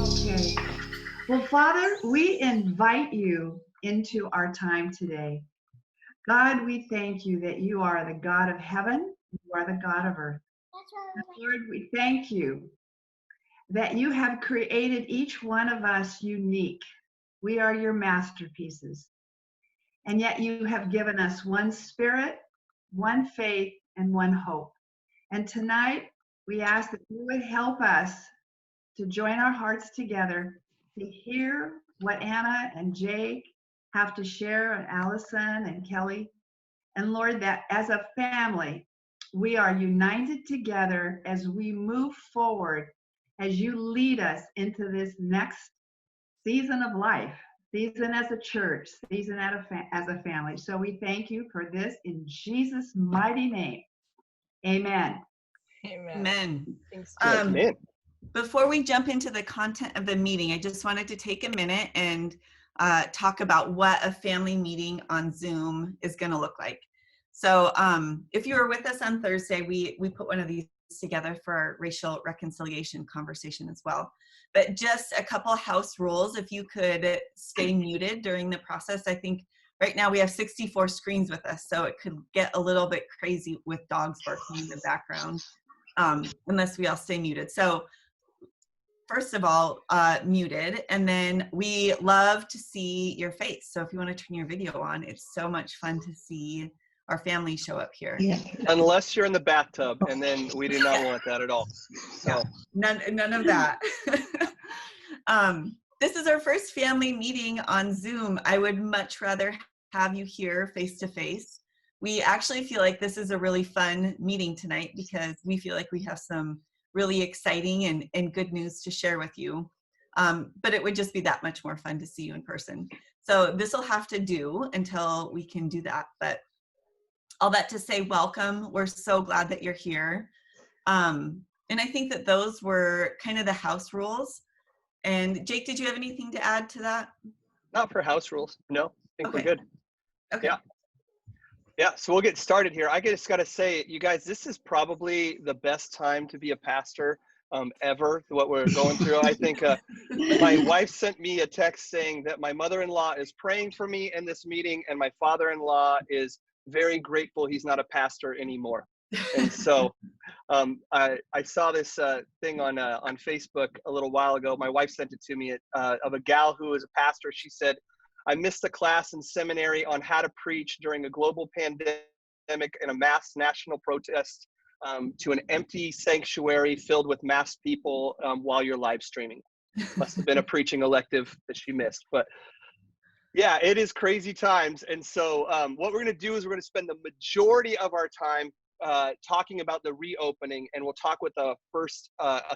Okay. Well, Father, we invite you into our time today. God, we thank you that you are the God of heaven, you are the God of earth. And Lord, we thank you that you have created each one of us unique. We are your masterpieces. And yet you have given us one spirit, one faith, and one hope. And tonight, we ask that you would help us to join our hearts together to hear what Anna and Jake have to share, and Allison and Kelly. And Lord, that as a family, we are united together as we move forward, as you lead us into this next season of life, season as a church, season as a family. So we thank you for this in Jesus' mighty name. Amen. Amen. Thanks, Amen. Before we jump into the content of the meeting, I just wanted to take a minute and talk about what a family meeting on Zoom is going to look like. So if you were with us on Thursday, we put one of these together for our racial reconciliation conversation as well. But just a couple house rules, if you could stay muted during the process. I think right now we have 64 screens with us, so it could get a little bit crazy with dogs barking in the background, unless we all stay muted. So first of all, muted, and then we love to see your face. So if you want to turn your video on, it's so much fun to see our family show up here. Yeah. Unless you're in the bathtub, and then we do not want that at all. So None of that. This is our first family meeting on Zoom. I would much rather have you here face to face. We actually feel like this is a really fun meeting tonight because we feel like we have some really exciting and good news to share with you. But it would just be that much more fun to see you in person. So this will have to do until we can do that. But all that to say, welcome. We're so glad that you're here. And I think that those were kind of the house rules. And Jake, did you have anything to add to that? not for house rules. No, I think Okay. we're good. Okay. Yeah, so we'll get started here. I just got to say, you guys, this is probably the best time to be a pastor ever, what we're going through. I think my wife sent me a text saying that my mother-in-law is praying for me in this meeting, and my father-in-law is very grateful he's not a pastor anymore. And so I saw this thing on Facebook a little while ago. My wife sent it to me of a gal who is a pastor. She said, I missed a class in seminary on how to preach during a global pandemic and a mass national protest to an empty sanctuary filled with mass people while you're live streaming. Must have been a preaching elective that she missed. But yeah, it is crazy times. And so what we're going to do is we're going to spend the majority of our time talking about the reopening, and we'll talk with a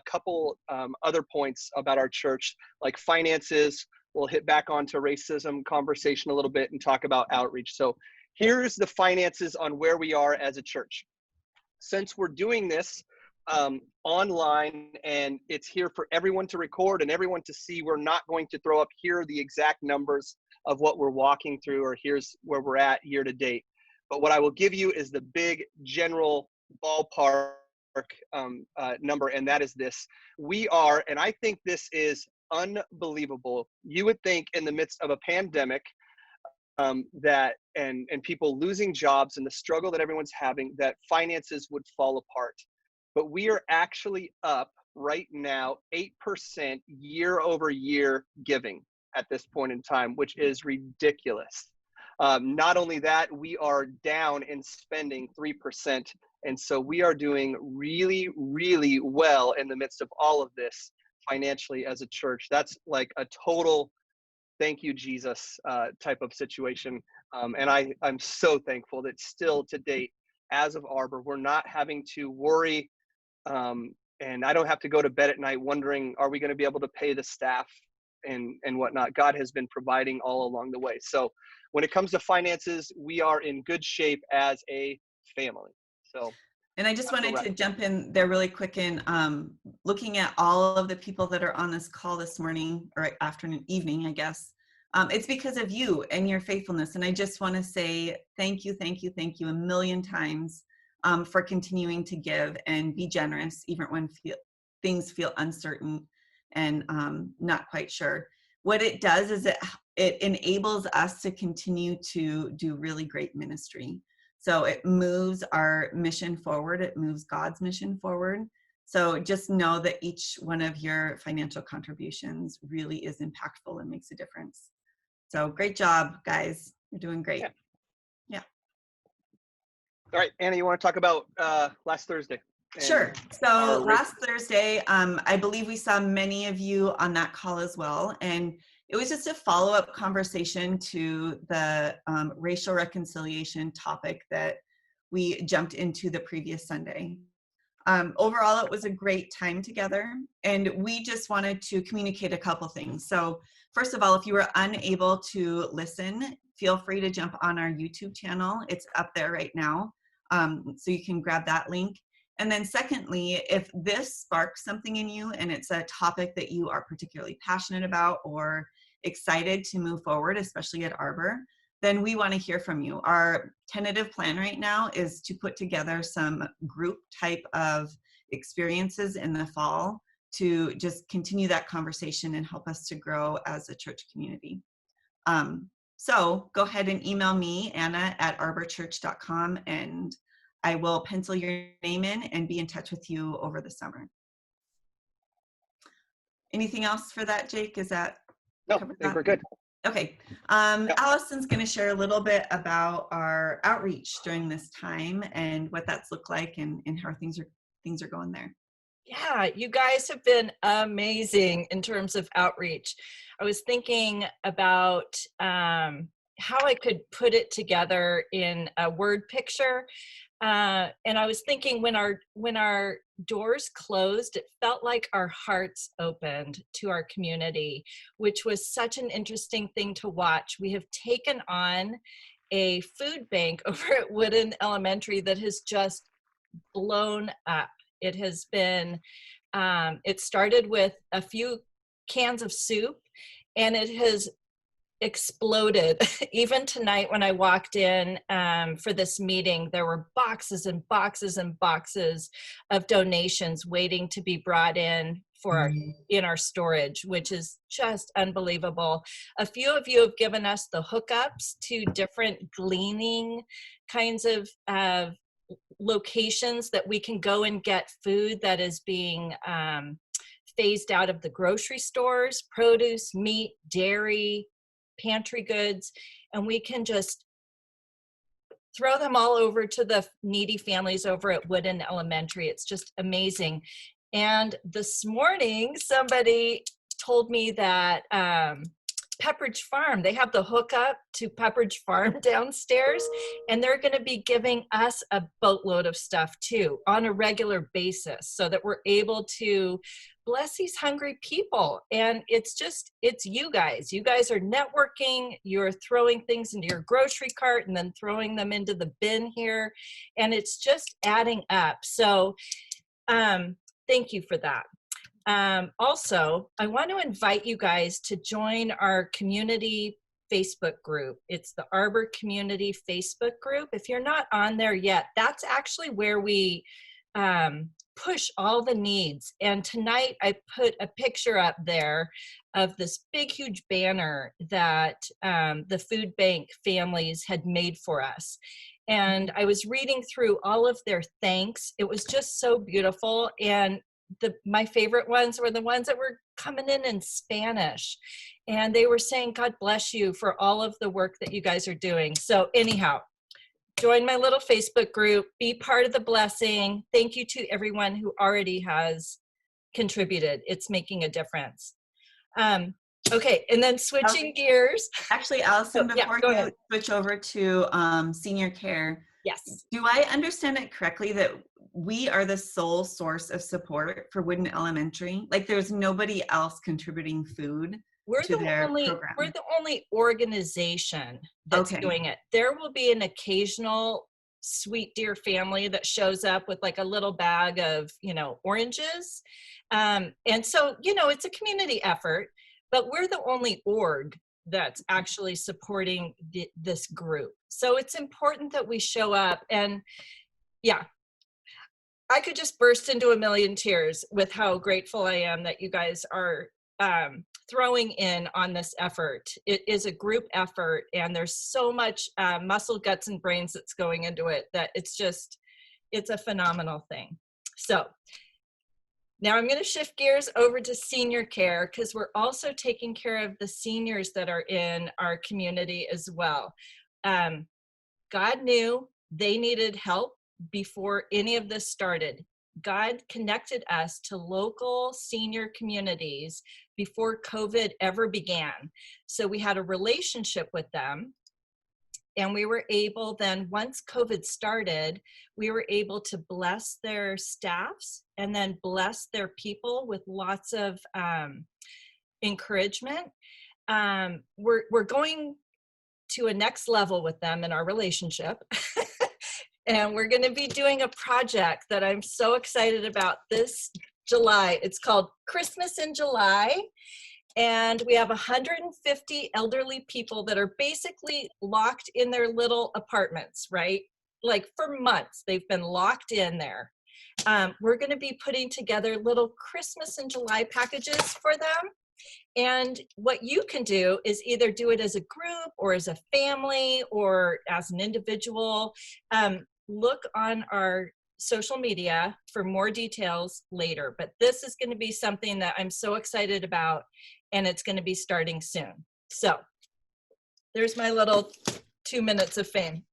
couple other points about our church, like finances. We'll hit back onto racism conversation a little bit and talk about outreach. So here's the finances on where we are as a church. Since we're doing this online and it's here for everyone to record and everyone to see, we're not going to throw up here are the exact numbers of what we're walking through, or here's where we're at year to date. But what I will give you is the big general ballpark number, and that is this. We are, and I think this is unbelievable. You would think in the midst of a pandemic that and people losing jobs and the struggle that everyone's having, that finances would fall apart. But we are actually up right now 8% year over year giving at this point in time, which is ridiculous. Not only that, we are down in spending 3%. And so we are doing really, really well in the midst of all of this financially as a church. That's like a total thank you, Jesus type of situation. And I'm so thankful that still to date, as of Arbor, we're not having to worry. And I don't have to go to bed at night wondering, are we going to be able to pay the staff and whatnot? God has been providing all along the way. So when it comes to finances, we are in good shape as a family. So. And I just wanted to jump in there really quick and looking at all of the people that are on this call this morning or afternoon, evening, I guess. It's because of you and your faithfulness. And I just want to say thank you, thank you, thank you a million times. for continuing to give and be generous, even when things feel uncertain and not quite sure. What it does is it enables us to continue to do really great ministry. So it moves our mission forward. It moves God's mission forward. So just know that each one of your financial contributions really is impactful and makes a difference. So great job, guys. You're doing great. Yeah. All right, Anna, you want to talk about last Thursday? Sure. So last Thursday, I believe we saw many of you on that call as well. And it was just a follow-up conversation to the racial reconciliation topic that we jumped into the previous Sunday. Overall, it was a great time together, and we just wanted to communicate a couple things. So first of all, if you were unable to listen, feel free to jump on our YouTube channel. It's up there right now, so you can grab that link. And then secondly, if this sparks something in you and it's a topic that you are particularly passionate about or excited to move forward, especially at Arbor, then we want to hear from you. Our tentative plan right now is to put together some group type of experiences in the fall to just continue that conversation and help us to grow as a church community. So go ahead and email me, Anna@arborchurch.com, and I will pencil your name in and be in touch with you over the summer. Anything else for that, Jake? Is that? No, I think we're good. Okay. Allison's going to share a little bit about our outreach during this time and what that's looked like and how things are going there. Yeah, you guys have been amazing in terms of outreach. I was thinking about how I could put it together in a word picture. And I was thinking when our doors closed, it felt like our hearts opened to our community, which was such an interesting thing to watch. We have taken on a food bank over at Wooden Elementary that has just blown up. It has been, it started with a few cans of soup, and it has exploded. Even tonight when I walked in for this meeting, there were boxes and boxes and boxes of donations waiting to be brought in for in our storage, which is just unbelievable. A few of you have given us the hookups to different gleaning kinds of locations that we can go and get food that is being phased out of the grocery stores, produce, meat, dairy, pantry goods, and we can just throw them all over to the needy families over at Wooden Elementary. It's just amazing. And this morning, somebody told me that Pepperidge Farm, they have the hookup to Pepperidge Farm downstairs, and they're going to be giving us a boatload of stuff too on a regular basis so that we're able to bless these hungry people. And it's you guys. You guys are networking, you're throwing things into your grocery cart and then throwing them into the bin here, and it's just adding up. So thank you for that. Also, I want to invite you guys to join our community Facebook group. It's the Arbor Community Facebook group. If you're not on there yet, that's actually where we push all the needs. And tonight I put a picture up there of this big, huge banner that the food bank families had made for us. And I was reading through all of their thanks. It was just so beautiful. And my favorite ones were the ones that were coming in Spanish. And they were saying, God bless you for all of the work that you guys are doing. So anyhow, join my little Facebook group, be part of the blessing. Thank you to everyone who already has contributed. It's making a difference. Okay, and then switching gears. Actually, Allison, before you switch over to senior care, yes. Do I understand it correctly that we are the sole source of support for Wooden Elementary? Like there's nobody else contributing food to their program? We're the only organization that's doing it. There will be an occasional sweet dear family that shows up with like a little bag of, oranges. And so, it's a community effort, but we're the only org that's actually supporting this group. So it's important that we show up. And, yeah, I could just burst into a million tears with how grateful I am that you guys are throwing in on this effort. It is a group effort, and there's so much muscle, guts, and brains that's going into it that it's a phenomenal thing. So now I'm going to shift gears over to senior care, because we're also taking care of the seniors that are in our community as well. God knew they needed help before any of this started. God connected us to local senior communities before COVID ever began. So we had a relationship with them. And we were able then, once COVID started, we were able to bless their staffs and then bless their people with lots of encouragement. We're going to a next level with them in our relationship. And we're going to be doing a project that I'm so excited about this July. It's called Christmas in July. And we have 150 elderly people that are basically locked in their little apartments, right? Like for months, they've been locked in there. We're going to be putting together little Christmas in July packages for them. And what you can do is either do it as a group or as a family or as an individual. Look on our social media for more details later, but this is going to be something that I'm so excited about, and it's going to be starting soon. So there's my little 2 minutes of fame.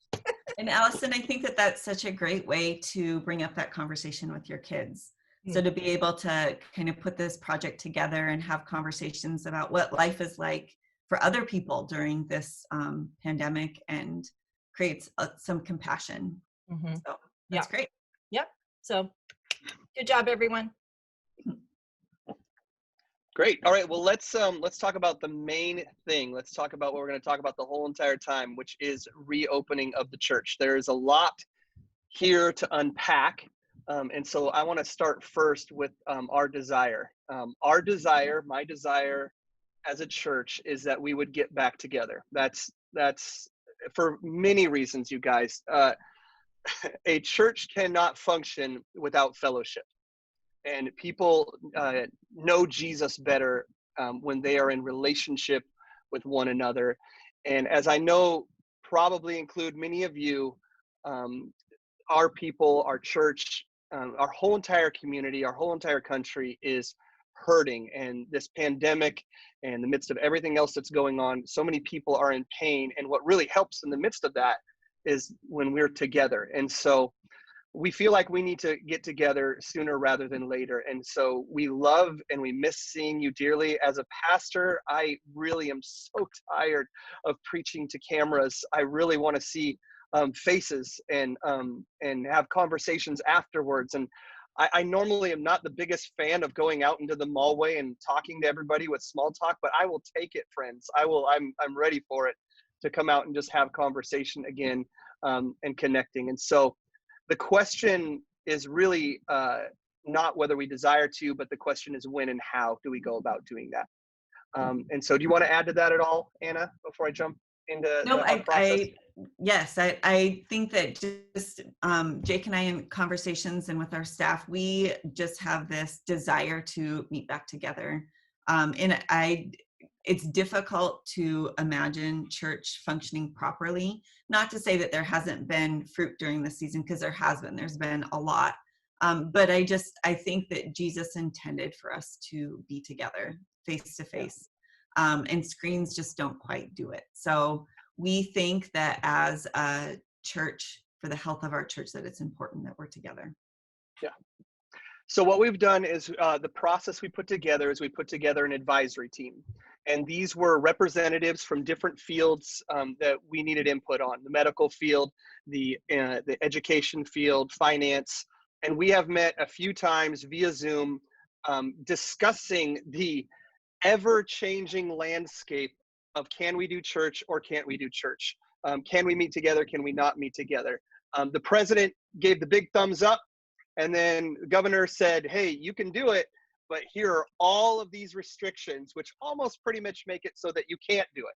And Allison, I think that that's such a great way to bring up that conversation with your kids. So to be able to kind of put this project together and have conversations about what life is like for other people during this pandemic, and creates some compassion. Mm-hmm. So that's great. Yep. So good job, everyone. Great. All right. Well, let's talk about the main thing. Let's talk about what we're going to talk about the whole entire time, which is reopening of the church. There's a lot here to unpack. And so I want to start first with our desire. Our desire, my desire as a church, is that we would get back together. That's for many reasons, you guys. A church cannot function without fellowship. And people know Jesus better when they are in relationship with one another. And as I know, probably include many of you, our people, our church, our whole entire community, our whole entire country is hurting. And this pandemic, and in the midst of everything else that's going on, so many people are in pain. And what really helps in the midst of that is when we're together. And so we feel like we need to get together sooner rather than later. And so we love and we miss seeing you dearly. As a pastor, I really am so tired of preaching to cameras. I really want to see faces and have conversations afterwards. And I normally am not the biggest fan of going out into the mallway and talking to everybody with small talk, but I will take it, friends. I'm ready for it, to come out and just have conversation again, and connecting. And so the question is really not whether we desire to, but the question is when and how do we go about doing that? And so do you want to add to that at all, Anna, before I jump into the process? Yes, I think that just Jake and I, in conversations and with our staff, we just have this desire to meet back together. It's difficult to imagine church functioning properly. Not to say that there hasn't been fruit during the season, because there has been. There's been a lot. But I think that Jesus intended for us to be together face to face. And screens just don't quite do it. So we think that as a church, for the health of our church, that it's important that we're together. Yeah. So what we've done is the process we put together is we put together an advisory team. And these were representatives from different fields that we needed input on: the medical field, the education field, finance. And we have met a few times via Zoom, discussing the ever-changing landscape of, can we do church or can't we do church? Can we meet together? Can we not meet together? The president gave the big thumbs up, and then the governor said, hey, you can do it, but here are all of these restrictions, which almost pretty much make it so that you can't do it.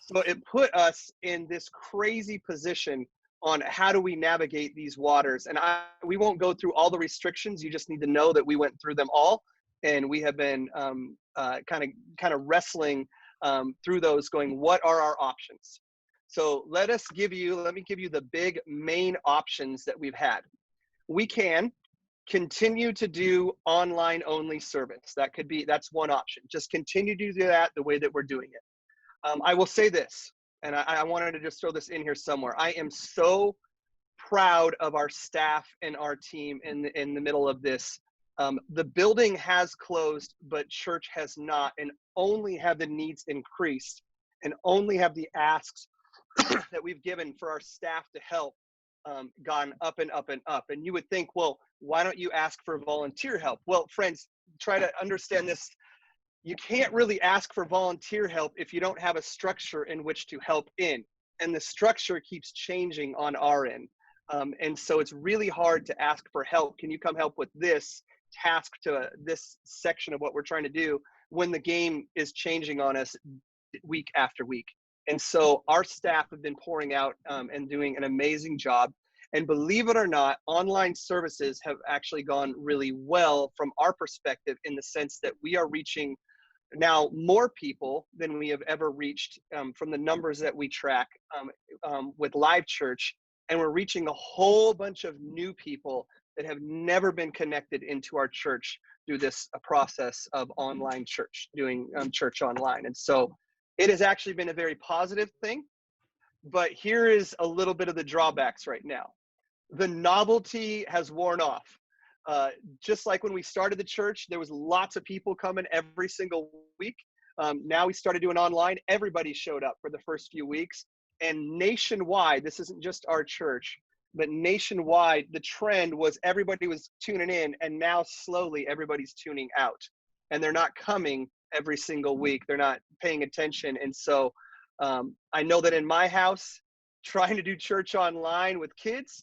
So it put us in this crazy position on how do we navigate these waters. And we won't go through all the restrictions. You just need to know that we went through them all, and we have been kind of wrestling through those, going, what are our options? So let me give you the big main options that we've had. We can continue to do online only service. That's one option. Just continue to do that the way that we're doing it. I will say this, and I wanted to just throw this in here somewhere. I am so proud of our staff and our team in the middle of this. The building has closed, but church has not, and only have the needs increased, and only have the asks that we've given for our staff to help gone up and up and up. And you would think, well, why don't you ask for volunteer help? Well, friends, try to understand this. You can't really ask for volunteer help if you don't have a structure in which to help in. And the structure keeps changing on our end. And so it's really hard to ask for help. Can you come help with this task to this section of what we're trying to do when the game is changing on us week after week? And so our staff have been pouring out and doing an amazing job. And believe it or not, online services have actually gone really well from our perspective, in the sense that we are reaching now more people than we have ever reached from the numbers that we track with Live Church. And we're reaching a whole bunch of new people that have never been connected into our church through this process of online church, doing church online. And so it has actually been a very positive thing. But here is a little bit of the drawbacks right now. The novelty has worn off. Just like when we started the church, there was lots of people coming every single week. Now we started doing online. Everybody showed up for the first few weeks. And nationwide, this isn't just our church, but nationwide, the trend was everybody was tuning in, and now slowly everybody's tuning out. And they're not coming every single week. They're not paying attention. And so I know that in my house, trying to do church online with kids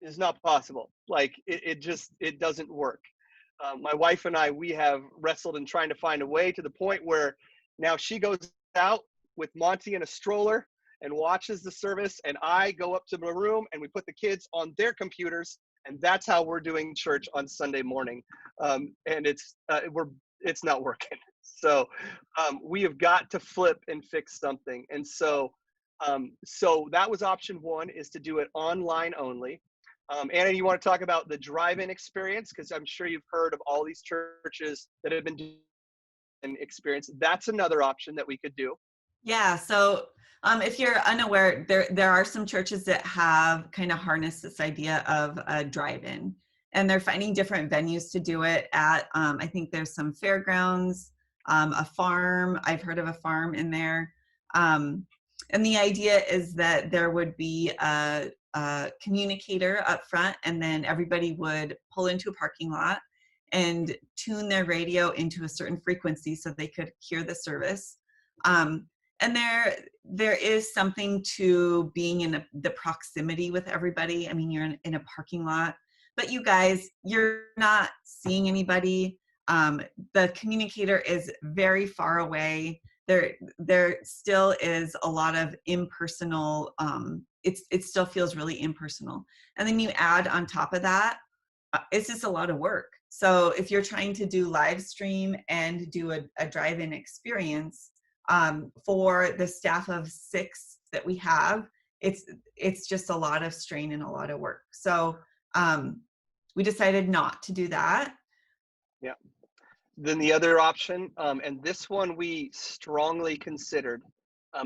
is not possible. Like it doesn't work. My wife and we have wrestled in trying to find a way, to the point where now she goes out with Monty in a stroller and watches the service, and I go up to the room and we put the kids on their computers, and that's how we're doing church on Sunday morning. And it's not working. So we have got to flip and fix something. And so that was option one, is to do it online only. Anna, you want to talk about the drive-in experience? Because I'm sure you've heard of all these churches that have been doing an experience. That's another option that we could do. Yeah. So if you're unaware, there are some churches that have kind of harnessed this idea of a drive-in, and they're finding different venues to do it at. I think there's some fairgrounds, a farm. I've heard of a farm in there. And the idea is that there would be a communicator up front, and then everybody would pull into a parking lot and tune their radio into a certain frequency so they could hear the service. And there is something to being in the proximity with everybody. I mean, you're in a parking lot, but you guys, you're not seeing anybody. The communicator is very far away. There still is a lot of impersonal, it still feels really impersonal. And then you add on top of that, it's just a lot of work. So if you're trying to do live stream and do a drive-in experience, for the staff of 6 that we have, it's just a lot of strain and a lot of work. So we decided not to do that. Yeah. Then the other option, and this one we strongly considered,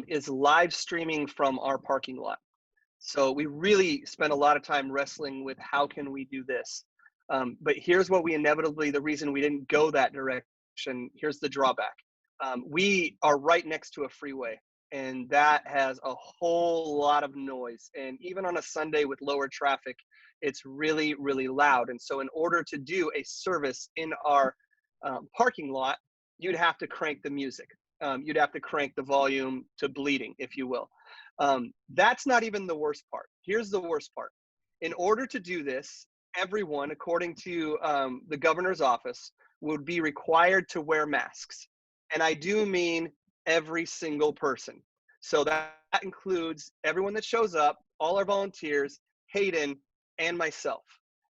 is live streaming from our parking lot. So we really spent a lot of time wrestling with how can we do this. But here's what the reason we didn't go that direction, here's the drawback. We are right next to a freeway, and that has a whole lot of noise. And even on a Sunday with lower traffic, it's really, really loud. And so in order to do a service in our parking lot, you'd have to crank the music. You'd have to crank the volume to bleeding, if you will. That's not even the worst part. Here's the worst part. In order to do this, everyone, according to the governor's office, would be required to wear masks. And I do mean every single person. So that includes everyone that shows up, all our volunteers, Hayden, and myself.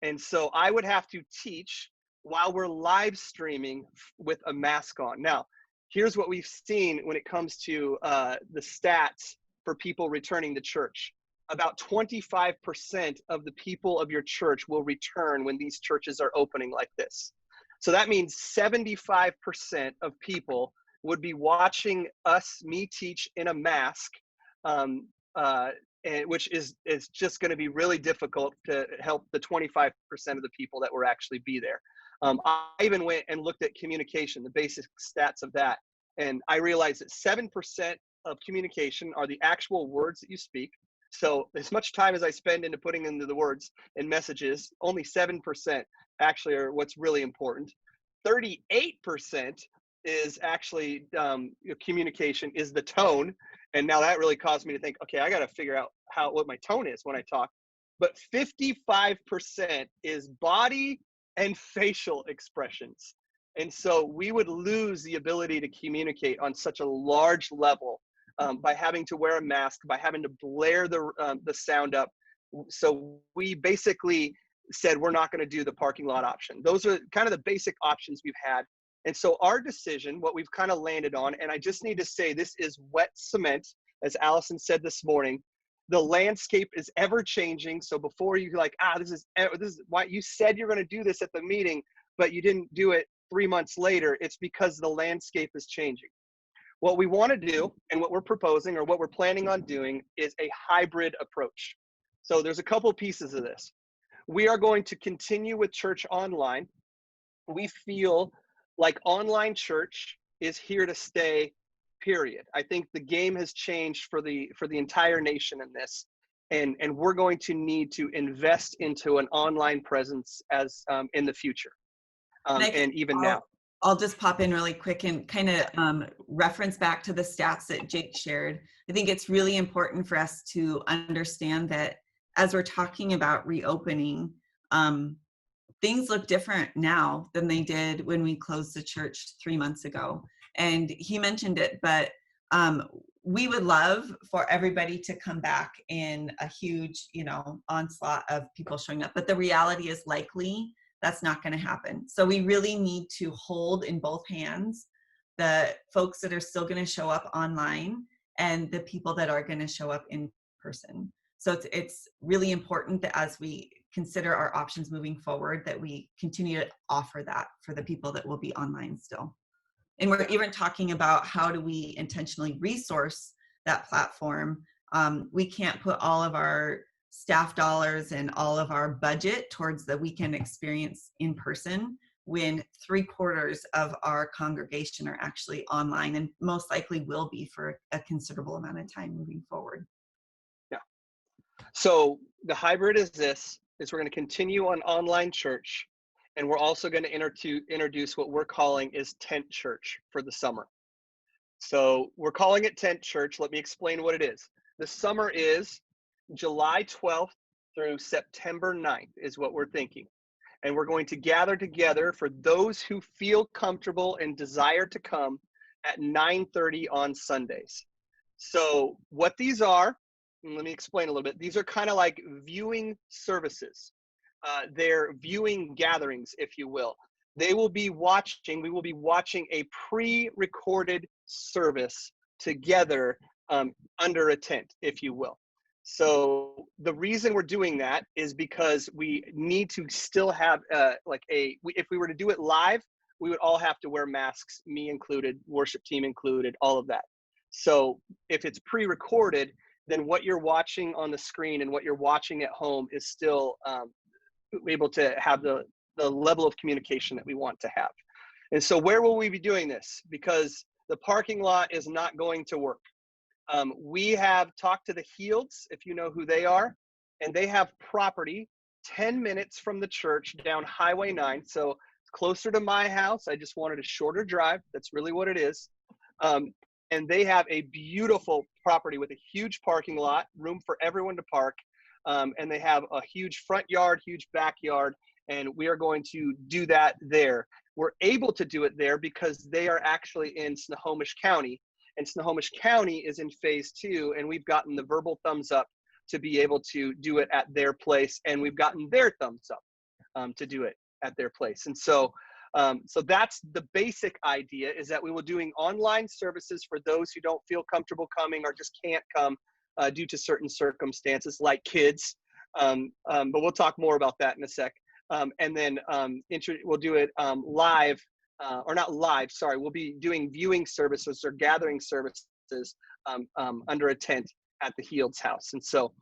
And so I would have to teach while we're live streaming with a mask on. Now, here's what we've seen when it comes to the stats for people returning to church. About 25% of the people of your church will return when these churches are opening like this. So that means 75% of people would be watching me teach in a mask, which is just going to be really difficult to help the 25% of the people that will actually be there. I even went and looked at communication, the basic stats of that, and I realized that 7% of communication are the actual words that you speak. So as much time as I spend into putting into the words and messages, only 7% actually are what's really important. 38% is actually communication, is the tone. And now that really caused me to think, okay, I got to figure out what my tone is when I talk. But 55% is body and facial expressions. And so we would lose the ability to communicate on such a large level by having to wear a mask, by having to blare the sound up. So we basically said we're not going to do the parking lot option. Those are kind of the basic options we've had. And so our decision, what we've kind of landed on, and I just need to say this is wet cement, as Allison said this morning. The landscape is ever changing. So before you like, this is why you said you're going to do this at the meeting, but you didn't do it 3 months later. It's because the landscape is changing. What we want to do and what we're proposing or what we're planning on doing is a hybrid approach. So there's a couple pieces of this. We are going to continue with church online. We feel like online church is here to stay, period. I think the game has changed for the entire nation in this. And we're going to need to invest into an online presence as in the future. And even now. I'll just pop in really quick and kind of reference back to the stats that Jake shared. I think it's really important for us to understand that as we're talking about reopening, things look different now than they did when we closed the church 3 months ago. And he mentioned it, but we would love for everybody to come back in a huge, onslaught of people showing up. But the reality is likely that's not going to happen. So we really need to hold in both hands the folks that are still going to show up online and the people that are going to show up in person. So it's really important that as we consider our options moving forward, that we continue to offer that for the people that will be online still. And we're even talking about how do we intentionally resource that platform. We can't put all of our staff dollars and all of our budget towards the weekend experience in person when 3/4 of our congregation are actually online and most likely will be for a considerable amount of time moving forward. Yeah. So the hybrid is we're going to continue on online church, and we're also going to introduce what we're calling is tent church for the summer. So we're calling it tent church. Let me explain what it is. The summer is July 12th through September 9th is what we're thinking. And we're going to gather together for those who feel comfortable and desire to come at 9:30 on Sundays. So what these are, let me explain a little bit. These are kind of like viewing services. They're viewing gatherings, if you will. We will be watching a pre-recorded service together under a tent, if you will. So the reason we're doing that is because we need to still have if we were to do it live, we would all have to wear masks, me included, worship team included, all of that. So if it's pre-recorded, then what you're watching on the screen and what you're watching at home is still able to have the level of communication that we want to have. And so where will we be doing this? Because the parking lot is not going to work. We have talked to the Healeds, if you know who they are, and they have property 10 minutes from the church down Highway 9. So it's closer to my house. I just wanted a shorter drive. That's really what it is. And they have a beautiful property with a huge parking lot, room for everyone to park. And they have a huge front yard, huge backyard, and we are going to do that there. We're able to do it there because they are actually in Snohomish County. And Snohomish County is in phase 2, and we've gotten the verbal thumbs up to be able to do it at their place, and we've gotten their thumbs up to do it at their place. And so so that's the basic idea, is that we will doing online services for those who don't feel comfortable coming or just can't come due to certain circumstances, like kids. But we'll talk more about that in a sec. And then we'll do it live, or not live, sorry. We'll be doing viewing services or gathering services under a tent at the Heald's house. And so,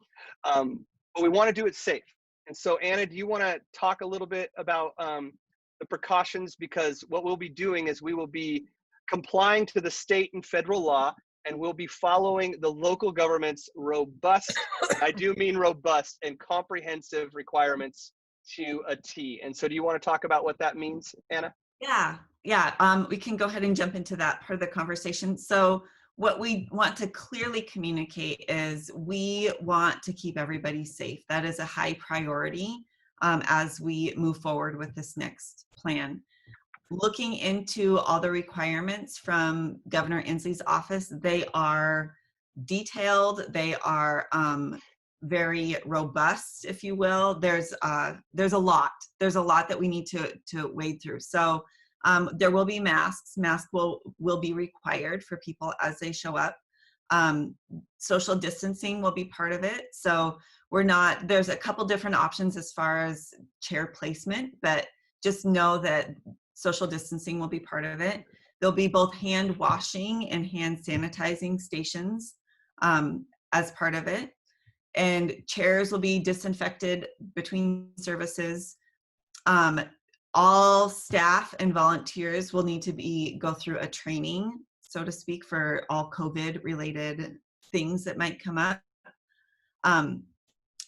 but we want to do it safe. And so, Anna, do you want to talk a little bit about the precautions? Because what we'll be doing is we will be complying to the state and federal law, and we'll be following the local government's robust, I do mean robust, and comprehensive requirements to a T. And so do you want to talk about what that means, Anna? Yeah. We can go ahead and jump into that part of the conversation. So what we want to clearly communicate is we want to keep everybody safe. That is a high priority as we move forward with this next plan. Looking into all the requirements from Governor Inslee's office, they are detailed, they are very robust, if you will. There's a lot that we need to wade through. So there will be masks. Masks will be required for people as they show up. Social distancing will be part of it. So there's a couple different options as far as chair placement, but just know that social distancing will be part of it. There'll be both hand washing and hand sanitizing stations as part of it. And chairs will be disinfected between services. All staff and volunteers will need to go through a training, so to speak, for all COVID related things that might come up. And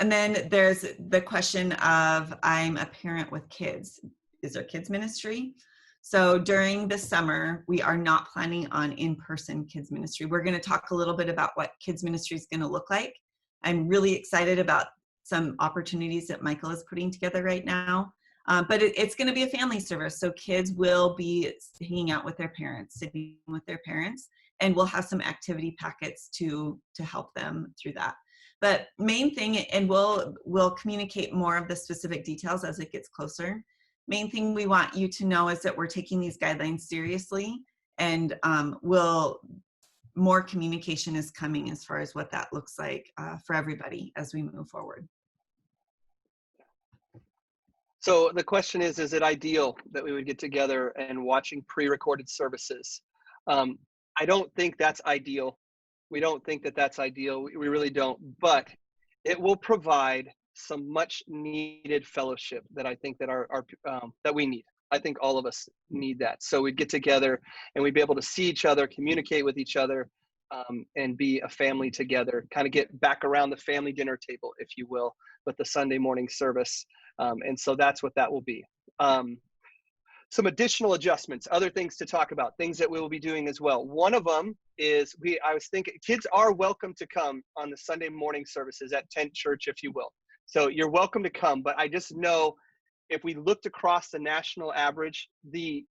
then there's the question of, I'm a parent with kids. Is there kids ministry? So during the summer, we are not planning on in-person kids ministry. We're going to talk a little bit about what kids ministry is going to look like. I'm really excited about some opportunities that Michael is putting together right now. But it's going to be a family service. So kids will be hanging out with their parents, sitting with their parents, and we'll have some activity packets to help them through that. But main thing, and we'll communicate more of the specific details as it gets closer. Main thing we want you to know is that we're taking these guidelines seriously, and more communication is coming as far as what that looks like for everybody as we move forward. So the question is it ideal that we would get together and watching pre-recorded services? I don't think that's ideal. We don't think that that's ideal. We really don't, but it will provide some much needed fellowship that I think that that we need. I think all of us need that. So we'd get together and we'd be able to see each other, communicate with each other, and be a family together, kind of get back around the family dinner table, if you will, with the Sunday morning service. And so that's what that will be. Some additional adjustments, other things to talk about, things that we will be doing as well. One of them is I was thinking kids are welcome to come on the Sunday morning services at Tent Church, if you will. So you're welcome to come, but I just know if we looked across the national average, the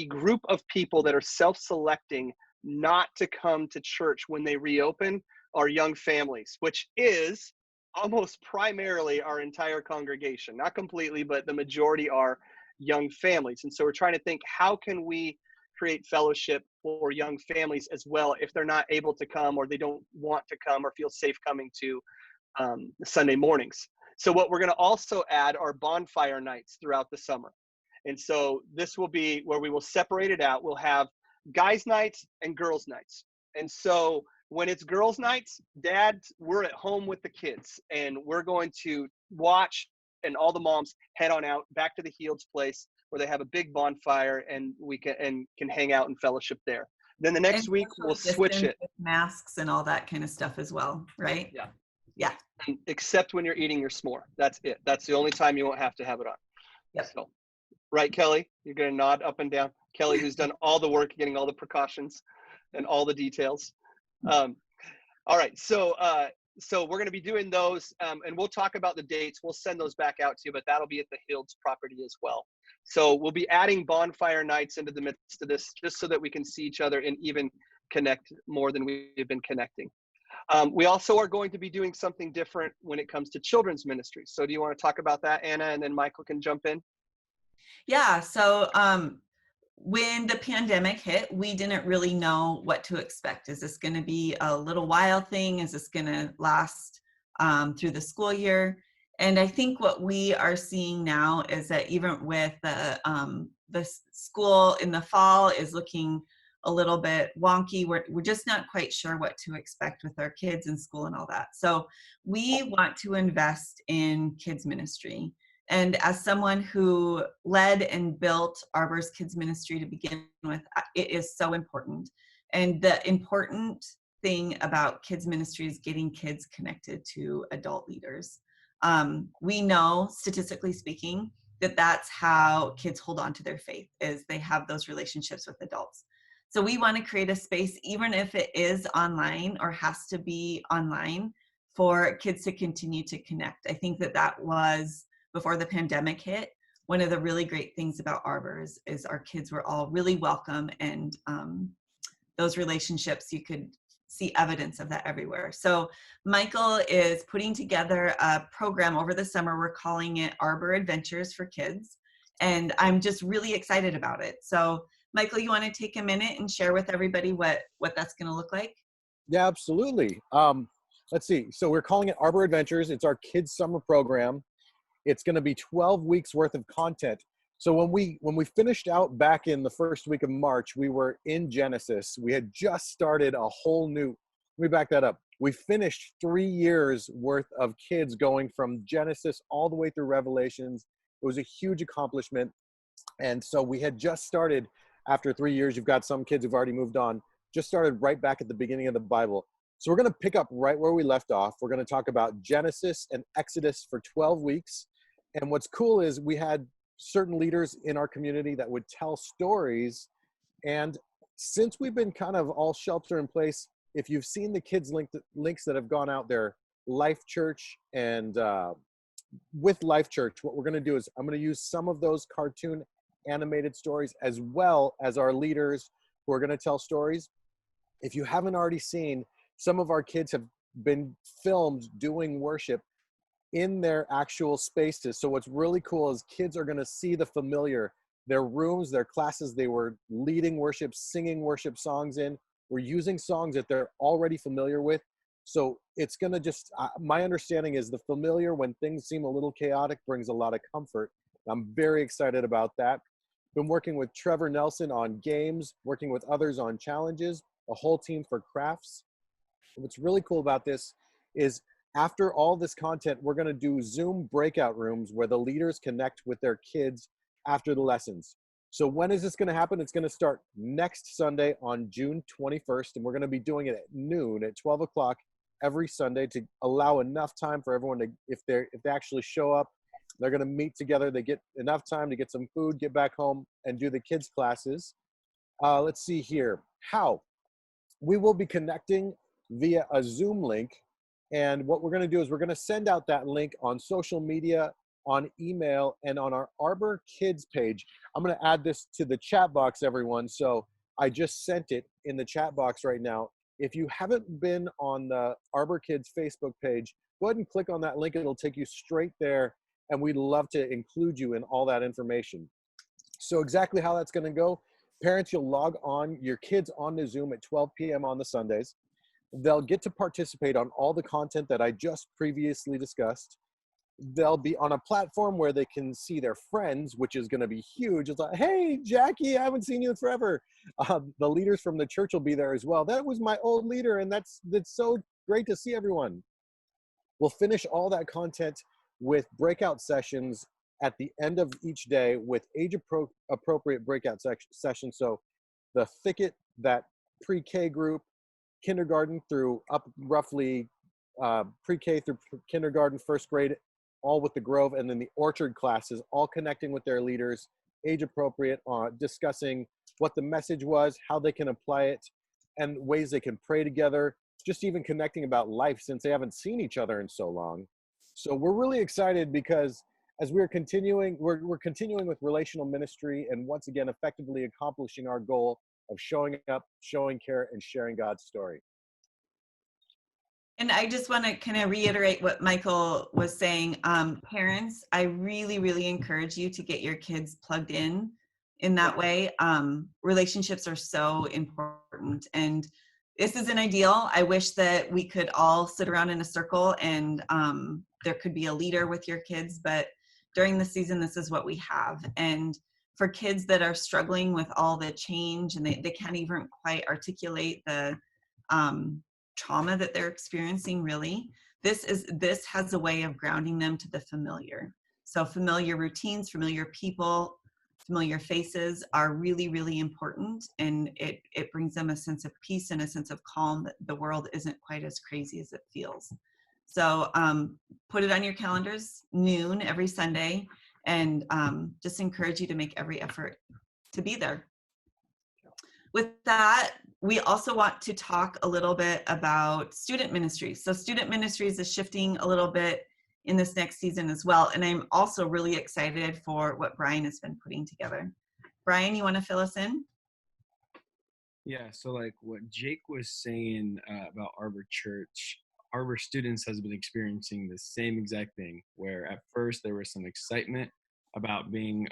group of people that are self-selecting not to come to church when they reopen are young families, which is almost primarily our entire congregation. Not completely, but the majority are young families. And so we're trying to think, how can we create fellowship for young families as well if they're not able to come, or they don't want to come or feel safe coming to Sunday mornings. So what we're going to also add are bonfire nights throughout the summer. And so this will be where we will separate it out. We'll have guys nights and girls nights. And so when it's girls nights, dads, we're at home with the kids and we're going to watch, and all the moms head on out back to the Heald's place where they have a big bonfire and we can hang out and fellowship there. Then the next week we'll switch it. With masks and all that kind of stuff as well, right? Yeah. Yeah. Except when you're eating your s'more. That's it. That's the only time you won't have to have it on. Yep. So, right, Kelly? You're going to nod up and down. Kelly, who's done all the work, getting all the precautions and all the details. All right. So we're going to be doing those, and we'll talk about the dates. We'll send those back out to you, but that'll be at the Heald's property as well. So we'll be adding bonfire nights into the midst of this, just so that we can see each other and even connect more than we've been connecting. We also are going to be doing something different when it comes to children's ministry. So do you want to talk about that, Anna, and then Michael can jump in? Yeah, so when the pandemic hit, we didn't really know what to expect. Is this going to be a little while thing? Is this going to last through the school year? And I think what we are seeing now is that even with the school in the fall is looking a little bit wonky. We're just not quite sure what to expect with our kids in school and all that. So we want to invest in kids ministry. And as someone who led and built Arbor's Kids Ministry to begin with, it is so important. And the important thing about kids ministry is getting kids connected to adult leaders. We know, statistically speaking, that that's how kids hold on to their faith, is they have those relationships with adults. So we want to create a space, even if it is online or has to be online, for kids to continue to connect. I think that that was, before the pandemic hit, one of the really great things about Arbor is our kids were all really welcome, and those relationships, you could see evidence of that everywhere. So Michael is putting together a program over the summer. We're calling it Arbor Adventures for Kids, and I'm just really excited about it. So Michael, you want to take a minute and share with everybody what that's going to look like? Yeah, absolutely. Let's see. So we're calling it Arbor Adventures. It's our kids summer program. It's going to be 12 weeks worth of content. So when we finished out back in the first week of March, we were in Genesis. We had just started a whole new, let me back that up. We finished 3 years worth of kids going from Genesis all the way through Revelations. It was a huge accomplishment. And so we had just started after 3 years. You've got some kids who've already moved on, just started right back at the beginning of the Bible. So we're going to pick up right where we left off. We're going to talk about Genesis and Exodus for 12 weeks. And what's cool is we had certain leaders in our community that would tell stories. And since we've been kind of all shelter in place, if you've seen the kids links that have gone out there, Life Church and with Life Church, what we're going to do is I'm going to use some of those cartoon animated stories as well as our leaders who are going to tell stories. If you haven't already seen, some of our kids have been filmed doing worship in their actual spaces. So what's really cool is kids are going to see the familiar, their rooms, their classes they were leading worship, singing worship songs in. We're using songs that they're already familiar with. So it's going to just, my understanding is the familiar, when things seem a little chaotic, brings a lot of comfort. I'm very excited about that. Been working with Trevor Nelson on games, working with others on challenges, a whole team for crafts. What's really cool about this is after all this content, we're going to do Zoom breakout rooms where the leaders connect with their kids after the lessons. So when is this going to happen? It's going to start next Sunday on June 21st, and we're going to be doing it at noon, at 12 o'clock every Sunday, to allow enough time for everyone to, if they actually show up, they're going to meet together. They get enough time to get some food, get back home, and do the kids' classes. Let's see here. How? We will be connecting via a Zoom link. And what we're going to do is we're going to send out that link on social media, on email, and on our Arbor Kids page. I'm going to add this to the chat box, everyone. So I just sent it in the chat box right now. If you haven't been on the Arbor Kids Facebook page, go ahead and click on that link. It'll take you straight there. And we'd love to include you in all that information. So exactly how that's going to go, parents, you'll log on your kids onto Zoom at 12 p.m. on the Sundays. They'll get to participate on all the content that I just previously discussed. They'll be on a platform where they can see their friends, which is going to be huge. It's like, hey, Jackie, I haven't seen you in forever. The leaders from the church will be there as well. That was my old leader, and that's so great to see everyone. We'll finish all that content with breakout sessions at the end of each day with age-appropriate breakout sessions. So the Thicket, that pre-K group, kindergarten through up roughly pre-K through kindergarten, first grade, all with the Grove, and then the Orchard classes, all connecting with their leaders, age appropriate, discussing what the message was, how they can apply it, and ways they can pray together, just even connecting about life since they haven't seen each other in so long. So we're really excited because as we're continuing with relational ministry and once again effectively accomplishing our goal of showing up, showing care, and sharing God's story. And I just want to kind of reiterate what Michael was saying. Parents, I really, really encourage you to get your kids plugged in that way. Relationships are so important. And this isn't ideal. I wish that we could all sit around in a circle and there could be a leader with your kids, but during the season, this is what we have. And for kids that are struggling with all the change and they can't even quite articulate the trauma that they're experiencing, really, this has a way of grounding them to the familiar. So familiar routines, familiar people, familiar faces are really, really important, and it brings them a sense of peace and a sense of calm that the world isn't quite as crazy as it feels. So put it on your calendars, noon every Sunday, and just encourage you to make every effort to be there. With that, we also want to talk a little bit about student ministries. So student ministries is shifting a little bit in this next season as well. And I'm also really excited for what Brian has been putting together. Brian, you want to fill us in? Yeah, so like what Jake was saying about Arbor Church, Arbor students has been experiencing the same exact thing, where at first there was some excitement about being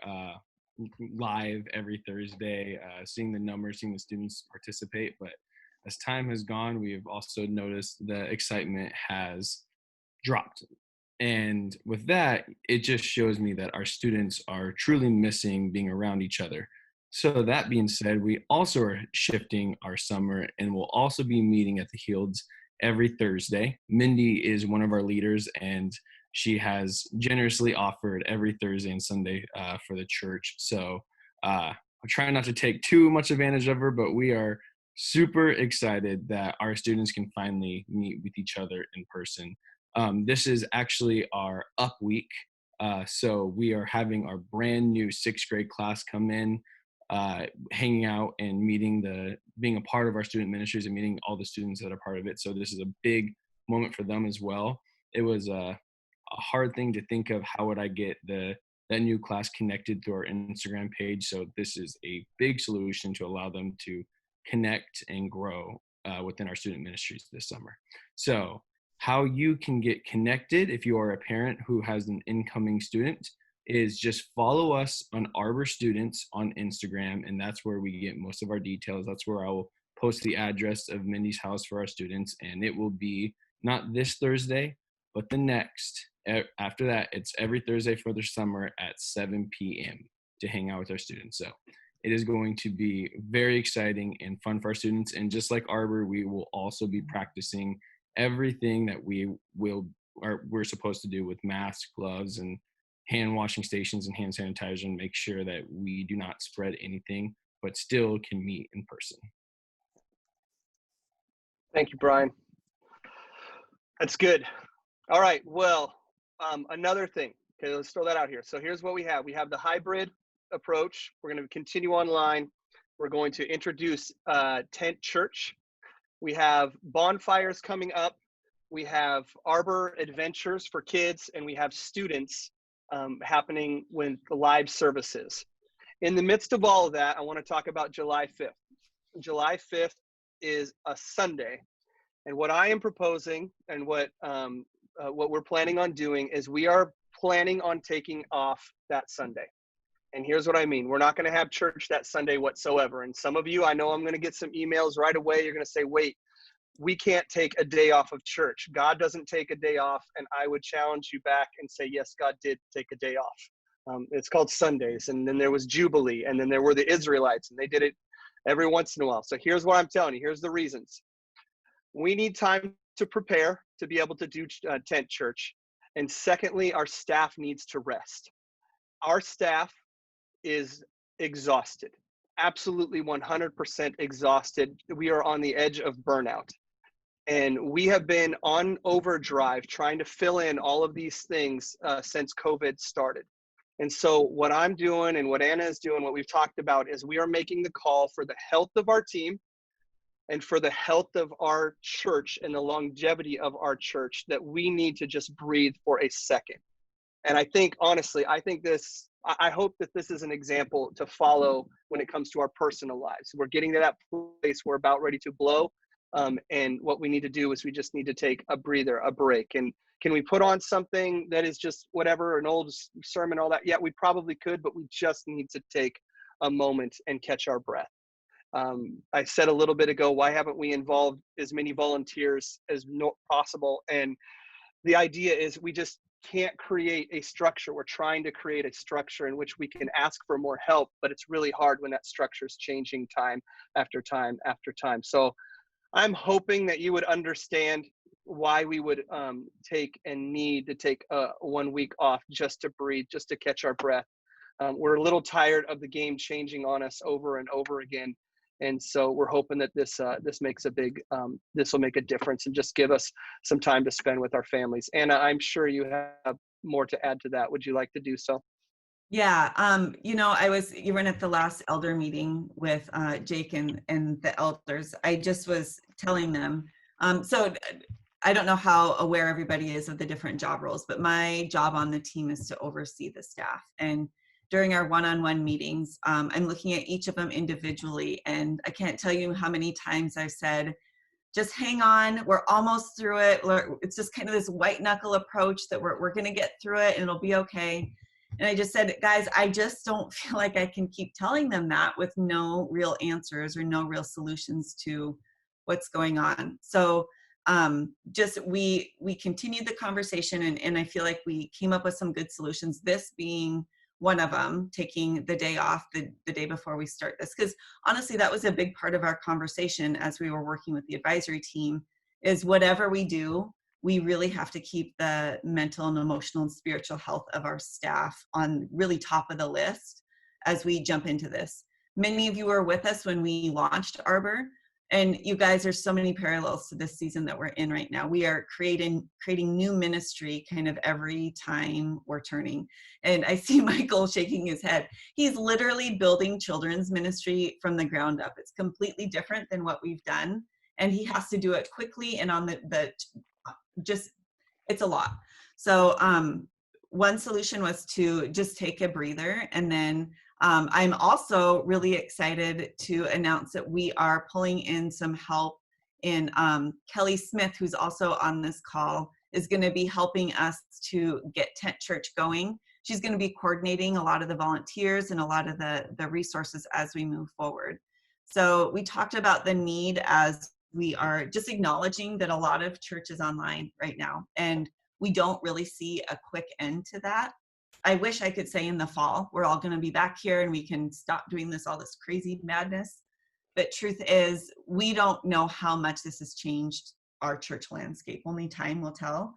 live every Thursday, seeing the numbers, seeing the students participate. But as time has gone, we've also noticed the excitement has dropped. And with that, it just shows me that our students are truly missing being around each other. So that being said, we also are shifting our summer and we'll also be meeting at the Healeds every Thursday. Mindy is one of our leaders and she has generously offered every Thursday and Sunday for the church. So I'm trying not to take too much advantage of her, but we are super excited that our students can finally meet with each other in person. This is actually our up week. So we are having our brand new 6th grade class come in, hanging out and being a part of our student ministries and meeting all the students that are part of it. So this is a big moment for them as well. It was a hard thing to think of how would I get that new class connected to our Instagram page. So this is a big solution to allow them to connect and grow within our student ministries this summer. So how you can get connected if you are a parent who has an incoming student is just follow us on Arbor Students on Instagram, and that's where we get most of our details. That's where I will post the address of Mindy's house for our students, and it will be not this Thursday, but the next. After that, it's every Thursday for the summer at 7 p.m. to hang out with our students. So it is going to be very exciting and fun for our students, and just like Arbor, we will also be practicing everything that we're supposed to do with masks, gloves, and hand washing stations and hand sanitizer, and make sure that we do not spread anything, but still can meet in person. Thank you, Brian. That's good. All right. Well, another thing. Okay, let's throw that out here. So here's what we have. We have the hybrid approach. We're going to continue online. We're going to introduce tent church. We have bonfires coming up. We have Arbor Adventures for kids, and we have students happening with the live services. In the midst of all of that, I want to talk about July 5th. July 5th is a Sunday. And what I am proposing and what we're planning on doing is we are planning on taking off that Sunday. And here's what I mean. We're not going to have church that Sunday whatsoever. And some of you, I know I'm going to get some emails right away. You're going to say, wait, we can't take a day off of church. God doesn't take a day off. And I would challenge you back and say, yes, God did take a day off. It's called Sundays. And then there was Jubilee. And then there were the Israelites. And they did it every once in a while. So here's what I'm telling you. Here's the reasons. We need time to prepare to be able to do tent church. And secondly, our staff needs to rest. Our staff is exhausted, absolutely 100% exhausted. We are on the edge of burnout. And we have been on overdrive trying to fill in all of these things since COVID started. And so what I'm doing and what Anna is doing, what we've talked about, is we are making the call for the health of our team and for the health of our church and the longevity of our church, that we need to just breathe for a second. And I think, honestly, I hope that this is an example to follow when it comes to our personal lives. We're getting to that place we're about ready to blow. And what we need to do is we just need to take a breather, a break. And can we put on something that is just whatever, an old sermon, all that? Yeah, we probably could, but we just need to take a moment and catch our breath. I said a little bit ago, why haven't we involved as many volunteers as possible? And the idea is we just can't create a structure. We're trying to create a structure in which we can ask for more help, but it's really hard when that structure is changing time after time after time. So I'm hoping that you would understand why we would take and need to take 1 week off just to breathe, just to catch our breath. We're a little tired of the game changing on us over and over again. And so we're hoping that this makes this will make a difference and just give us some time to spend with our families. Anna, I'm sure you have more to add to that. Would you like to do so? Yeah, you weren't at the last elder meeting with Jake and the elders. I just was telling them, so I don't know how aware everybody is of the different job roles, but my job on the team is to oversee the staff. And during our one-on-one meetings, I'm looking at each of them individually, and I can't tell you how many times I've said, just hang on, we're almost through it. It's just kind of this white knuckle approach that we're gonna get through it and it'll be okay. And I just said, guys, I just don't feel like I can keep telling them that with no real answers or no real solutions to what's going on. So we continued the conversation, and I feel like we came up with some good solutions, this being one of them, taking the day off the day before we start this. Because honestly, that was a big part of our conversation as we were working with the advisory team, is whatever we do, we really have to keep the mental and emotional and spiritual health of our staff on really top of the list as we jump into this. Many of you were with us when we launched Arbor, and you guys, are so many parallels to this season that we're in right now. We are creating new ministry kind of every time we're turning. And I see Michael shaking his head. He's literally building children's ministry from the ground up. It's completely different than what we've done. And he has to do it quickly and on it's a lot. So one solution was to just take a breather. And then I'm also really excited to announce that we are pulling in some help in Kelly Smith, who's also on this call, is going to be helping us to get Tent Church going. She's going to be coordinating a lot of the volunteers and a lot of the resources as we move forward. So we talked about the need as we are just acknowledging that a lot of church is online right now, and we don't really see a quick end to that. I wish I could say in the fall, we're all going to be back here and we can stop doing all this crazy madness. But truth is, we don't know how much this has changed our church landscape. Only time will tell.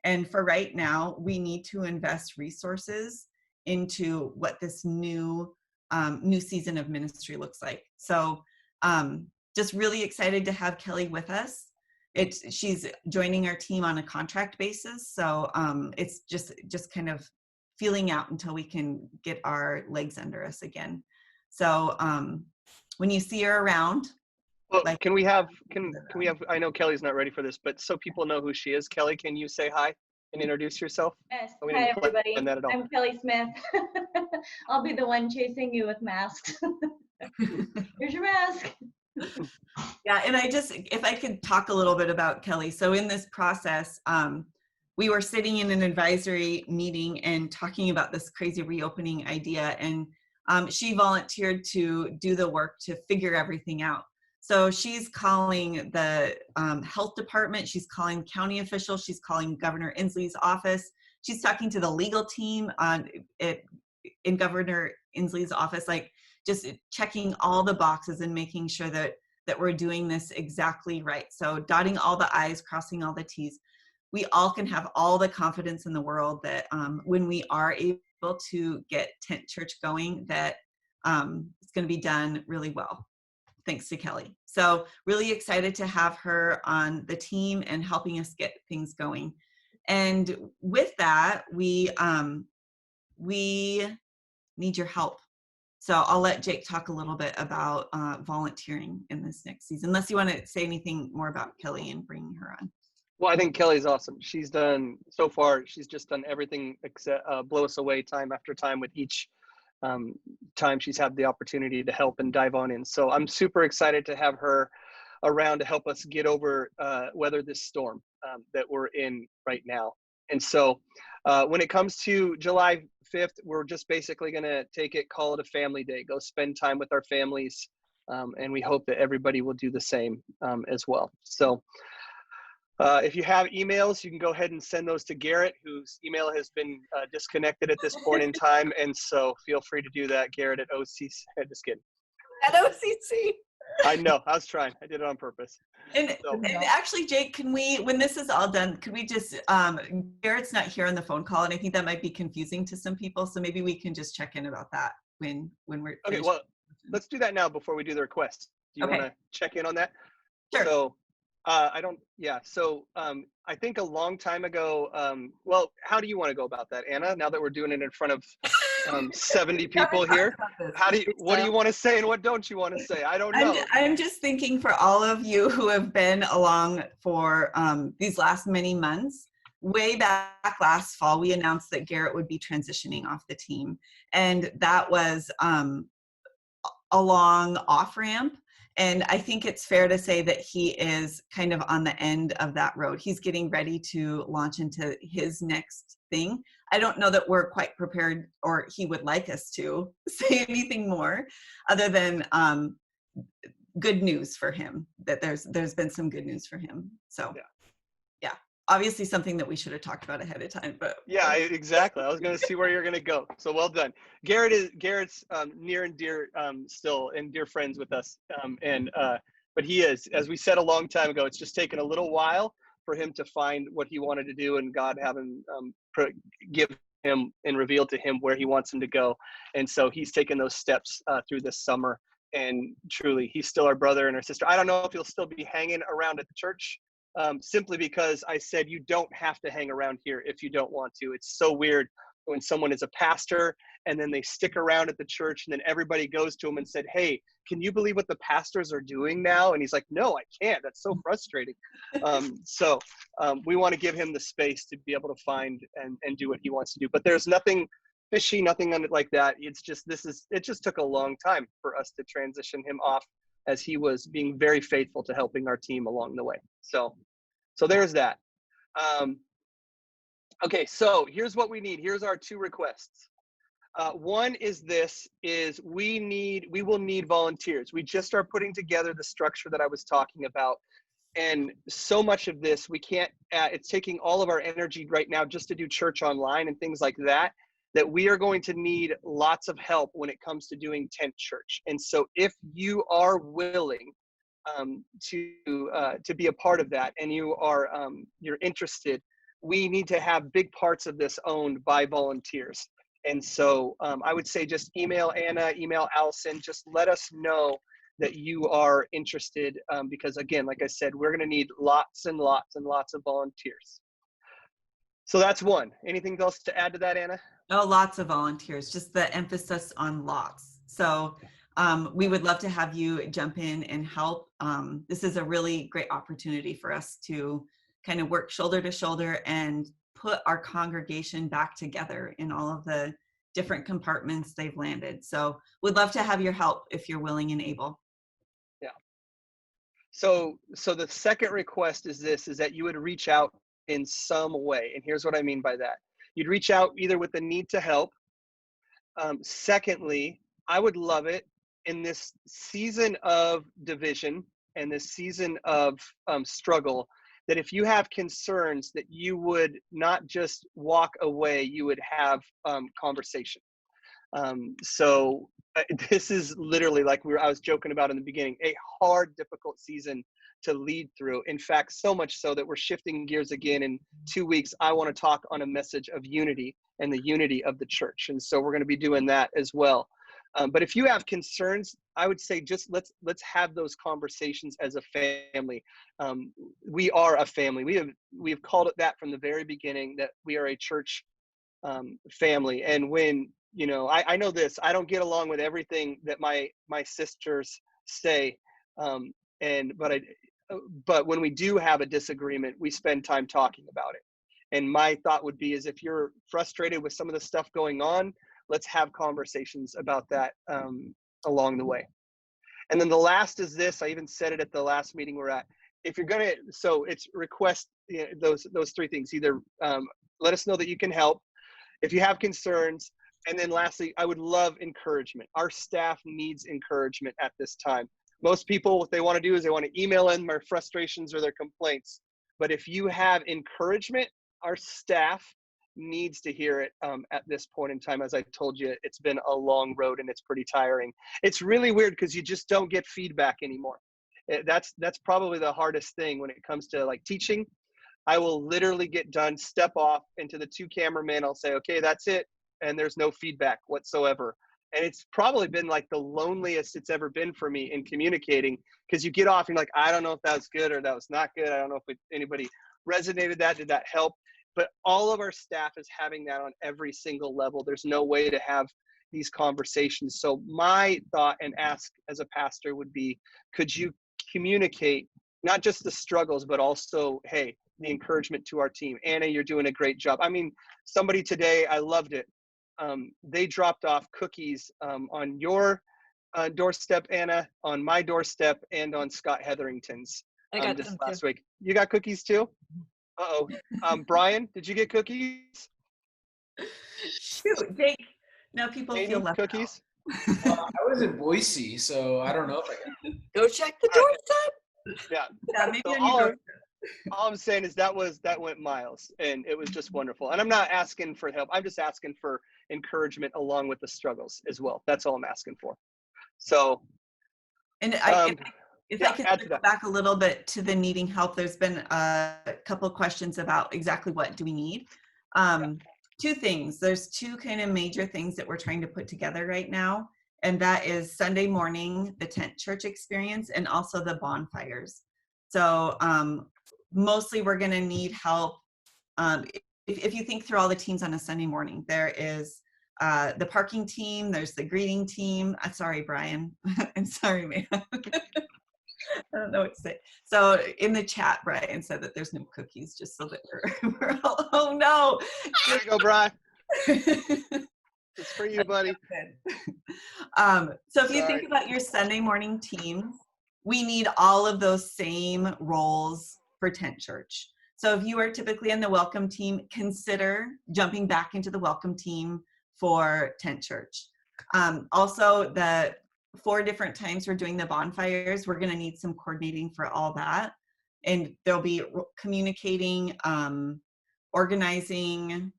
And for right now, we need to invest resources into what this new season of ministry looks like. So just really excited to have Kelly with us. She's joining our team on a contract basis. So it's just kind of feeling out until we can get our legs under us again. So when you see her around, well, can we have, I know Kelly's not ready for this, but so people know who she is, Kelly, can you say hi and introduce yourself? Yes. We Hi, didn't plan everybody. that at all. I'm Kelly Smith. I'll be the one chasing you with masks. Here's your mask. Yeah, and if I could talk a little bit about Kelly. So in this process, we were sitting in an advisory meeting and talking about this crazy reopening idea, and she volunteered to do the work to figure everything out. So she's calling the health department, she's calling county officials, she's calling Governor Inslee's office, she's talking to the legal team in Governor Inslee's office, like just checking all the boxes and making sure that we're doing this exactly right. So dotting all the I's, crossing all the T's. We all can have all the confidence in the world that when we are able to get Tent Church going, that it's going to be done really well, thanks to Kelly. So really excited to have her on the team and helping us get things going. And with that, we need your help. So I'll let Jake talk a little bit about volunteering in this next season, unless you want to say anything more about Kelly and bringing her on. Well, I think Kelly's awesome. She's done, so far, she's just done everything except blow us away time after time with each time she's had the opportunity to help and dive on in. So I'm super excited to have her around to help us get over, weather this storm that we're in right now. And so when it comes to July 5th, we're just basically going to take it, call it a family day, go spend time with our families. And we hope that everybody will do the same as well. So if you have emails, you can go ahead and send those to Garrett, whose email has been disconnected at this point in time. And so feel free to do that, Garrett at OCC. Just kidding. At OCC. I know, I was trying. I did it on purpose. And, So- and actually, Jake, can we, when this is all done, could we just, Garrett's not here on the phone call, and I think that might be confusing to some people. So maybe we can just check in about that when we're Okay, finished. well, let's do that now before we do the request. Do you Okay. want to check in on that? Sure. So, So I think a long time ago, well, how do you want to go about that, Anna? Now that we're doing it in front of 70 people here, what do you want to say and what don't you want to say? I don't know. I'm just thinking for all of you who have been along for these last many months. Way back last fall, we announced that Garrett would be transitioning off the team, and that was a long off ramp. And I think it's fair to say that he is kind of on the end of that road. He's getting ready to launch into his next thing. I don't know that we're quite prepared, or he would like us to say anything more other than good news for him, that there's been some good news for him. So yeah, obviously something that we should have talked about ahead of time, but yeah, exactly. I was going to see where you're going to go. So well done. Garrett's near and dear still, and dear friends with us. But he is, as we said a long time ago, it's just taken a little while for him to find what he wanted to do, and God having give him and reveal to him where he wants him to go. And so he's taken those steps through this summer, and truly he's still our brother and our sister. I don't know if he'll still be hanging around at the church, simply because I said you don't have to hang around here if you don't want to. It's so weird when someone is a pastor and then they stick around at the church, and then everybody goes to him and said, "Hey, can you believe what the pastors are doing now?" And he's like, "No, I can't. That's so frustrating." So we want to give him the space to be able to find and do what he wants to do. But there's nothing fishy, nothing like that. It's just, it just took a long time for us to transition him off, as he was being very faithful to helping our team along the way. So there's that. Okay, so here's what we need. Here's our two requests. One is we will need volunteers. We just are putting together the structure that I was talking about. And so much of this, we can't, it's taking all of our energy right now just to do church online and things like that, that we are going to need lots of help when it comes to doing tent church. And so if you are willing to be a part of that, and you're interested, we need to have big parts of this owned by volunteers. And so I would say just email Anna, email Allison, just let us know that you are interested, because again, like I said, we're going to need lots and lots and lots of volunteers. So that's one. Anything else to add to that, Anna? Oh, lots of volunteers, just the emphasis on lots. So we would love to have you jump in and help. This is a really great opportunity for us to kind of work shoulder to shoulder and put our congregation back together in all of the different compartments they've landed. So we'd love to have your help if you're willing and able. Yeah. So the second request is that you would reach out in some way. And here's what I mean by that. You'd reach out either with the need to help. Secondly, I would love it in this season of division and this season of struggle, that if you have concerns, that you would not just walk away, you would have conversation. So this is literally, like I was joking about in the beginning, a hard, difficult season to lead through. In fact, so much so that we're shifting gears again. In 2 weeks, I want to talk on a message of unity and the unity of the church. And so we're going to be doing that as well. But if you have concerns, I would say just let's have those conversations as a family. We are a family. We've called it that from the very beginning, that we are a church family. And when, I know this, I don't get along with everything that my sisters say. But when we do have a disagreement, we spend time talking about it. And my thought would be is if you're frustrated with some of the stuff going on, let's have conversations about that along the way. And then the last is this. I even said it at the last meeting we're at. If you're gonna, so it's request, you know, those three things. Either let us know that you can help if you have concerns, and then lastly, I would love encouragement. Our staff needs encouragement at this time. Most people, what they want to do is they want to email in their frustrations or their complaints. But if you have encouragement, our staff needs to hear it at this point in time. As I told you, it's been a long road and it's pretty tiring. It's really weird because you just don't get feedback anymore. That's probably the hardest thing when it comes to like teaching. I will literally get done, step off into the two cameramen. I'll say, okay, that's it. And there's no feedback whatsoever. And it's probably been like the loneliest it's ever been for me in communicating, because you get off and you're like, I don't know if that was good or that was not good. I don't know if anybody resonated that. Did that help? But all of our staff is having that on every single level. There's no way to have these conversations. So my thought and ask as a pastor would be, could you communicate not just the struggles, but also, hey, the encouragement to our team. Anna, you're doing a great job. I mean, somebody today, I loved it. They dropped off cookies on your doorstep, Anna, on my doorstep, and on Scott Hetherington's I got this them last too. week. You got cookies too? Uh-oh. Brian, did you get cookies? Shoot, Jake. Now people feel Amy, left cookies? I was in Boise, so I don't know if I got. Go check the doorstep. Yeah. Yeah, maybe So on your all I'm saying is that went miles, and it was just wonderful. And I'm not asking for help. I'm just asking for encouragement along with the struggles as well. That's all I'm asking for. So, And if yeah, I could add to circle that. back a little bit to the needing help, there's been a couple of questions about exactly what do we need. Two things. There's two kind of major things that we're trying to put together right now, and that is Sunday morning, the tent church experience, and also the bonfires. So mostly we're going to need help. If you think through all the teams on a Sunday morning, there is the parking team, there's the greeting team. Sorry, Brian. I'm sorry, man. I don't know what to say. So in the chat, Brian said that there's no cookies, just so that we're all, oh no. There you go, Brian. It's for you, buddy. So if you think about your Sunday morning teams, we need all of those same roles for tent church. So if you are typically in the welcome team, consider jumping back into the welcome team for tent church. Also, the 4 different times we're doing the bonfires, we're going to need some coordinating for all that. And there'll be communicating, organizing,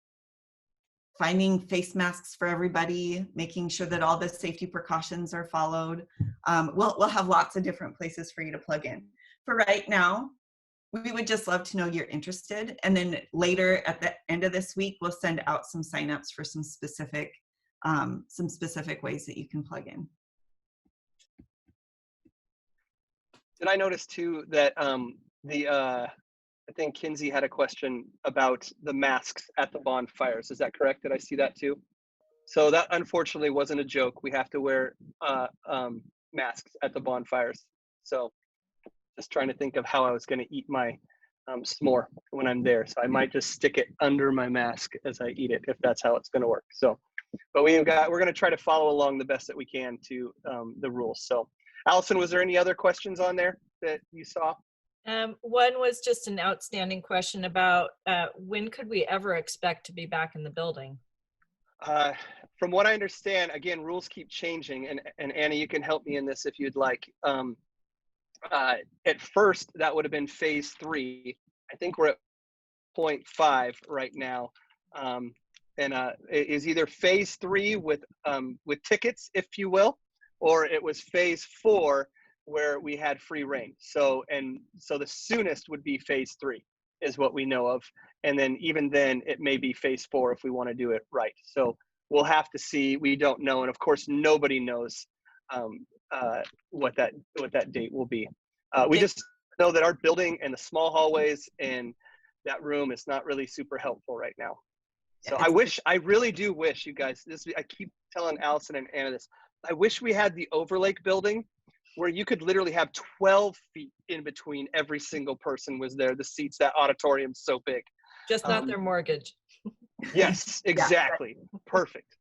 finding face masks for everybody, making sure that all the safety precautions are followed. We'll have lots of different places for you to plug in. For right now, we would just love to know you're interested. And then later at the end of this week, we'll send out some signups for some specific ways that you can plug in. Did I notice too that I think Kinsey had a question about the masks at the bonfires. Is that correct? Did I see that too? So that unfortunately wasn't a joke. We have to wear masks at the bonfires. So just trying to think of how I was going to eat my s'more when I'm there. So I might just stick it under my mask as I eat it, if that's how it's going to work. So, but we're going to try to follow along the best that we can to the rules. So Allison, was there any other questions on there that you saw? One was just an outstanding question about when could we ever expect to be back in the building? From what I understand, again, rules keep changing, and Anna, you can help me in this if you'd like. At first, that would have been phase 3. I think we're at 0.5 right now, and it is either phase 3 with tickets, if you will, or it was phase 4 where we had free reign. So the soonest would be phase 3 is what we know of. And then even then it may be phase 4 if we want to do it right. So we'll have to see. We don't know. And of course, nobody knows what that date will be. We just know that our building and the small hallways and that room is not really super helpful right now. So I really do wish, you guys, I keep telling Allison and Anna this, I wish we had the Overlake building where you could literally have 12 feet in between every single person was there. The seats, that auditorium's so big. Just not their mortgage. Yes, exactly. Perfect.